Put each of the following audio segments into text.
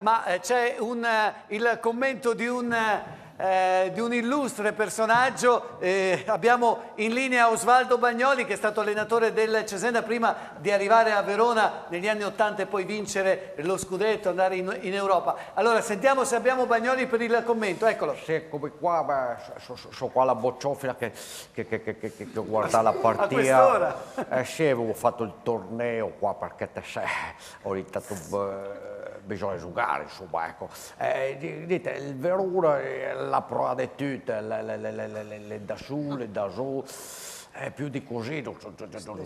Ma c'è il commento di un illustre personaggio. Abbiamo in linea Osvaldo Bagnoli, che è stato allenatore del Cesena prima di arrivare a Verona negli anni '80 e poi vincere lo scudetto, andare in Europa. Allora sentiamo se abbiamo Bagnoli per il commento, eccolo. Sì, come qua, sono qua la bocciofila che guarda la partita. A quest'ora? Sì, avevo fatto il torneo qua perché ogni tanto bisogna giocare, insomma, ecco. Dite, il Verona, la prova di tutte, le da su, le da su. Più di così non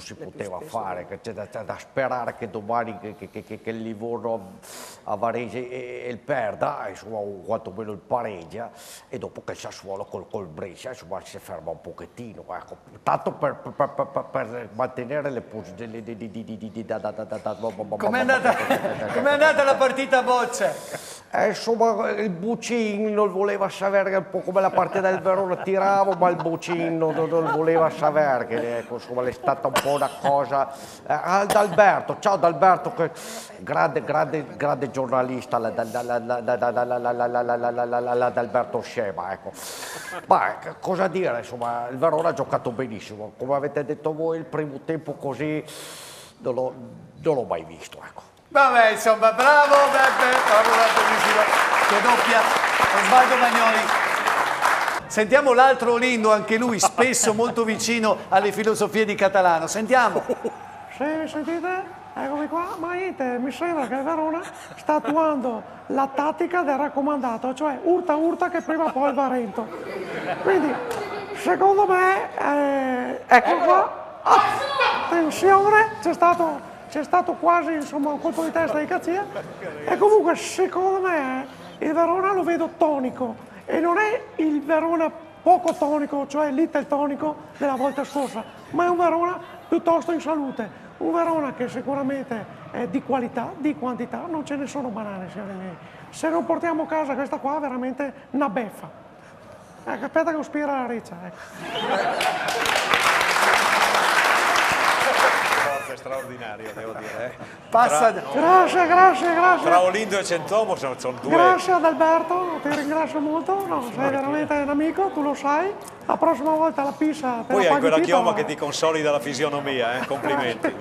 si poteva fare, c'è da sperare che domani che il Livorno a Varese il perda, insomma, quantomeno il pareggia, e dopo che il Sassuolo col Brescia, insomma, si ferma un pochettino, ecco. Tanto per mantenere le posizioni Com'è andata la partita a bocce? Insomma, il Bucin non voleva sapere, un po' come la partita del Verona, tiravo, ma il Bucin non voleva sapere, che ecco, insomma, è stata un po' una cosa. D'Alberto, ciao D'Alberto, che grande giornalista, l'Alberto Scema, ecco. Ma cosa dire, insomma, il Verona ha giocato benissimo, come avete detto voi, il primo tempo così non l'ho mai visto, ecco. Vabbè, insomma, bravo Beppe, bravo Beppe, che doppia Osvaldo Bagnoli. Sentiamo l'altro Olindo, anche lui spesso molto vicino alle filosofie di Catalano. Sentiamo. Sì, sentite? Eccomi qua, ma niente, mi sembra che il Verona sta attuando la tattica del raccomandato, cioè urta che prima o poi va rento. Quindi, secondo me, ecco qua, attenzione, c'è stato quasi, insomma, un colpo di testa di Cazzia, e comunque secondo me il Verona lo vedo tonico, e non è il Verona poco tonico, cioè l'Ital tonico della volta scorsa, ma è un Verona piuttosto in salute, un Verona che sicuramente è di qualità, di quantità, non ce ne sono banane, signori miei. Se non portiamo a casa questa qua, veramente una beffa. Ecco, aspetta che non spira la riccia, ecco. È straordinario, devo dire. Passa. Grazie. Tra Olindo e Centomo sono due. Grazie ad Alberto, ti ringrazio molto, no, sei veramente un amico, tu lo sai. La prossima volta la pizza te Poi la hai paghi quella Tito, chioma che ti consolida la fisionomia, complimenti.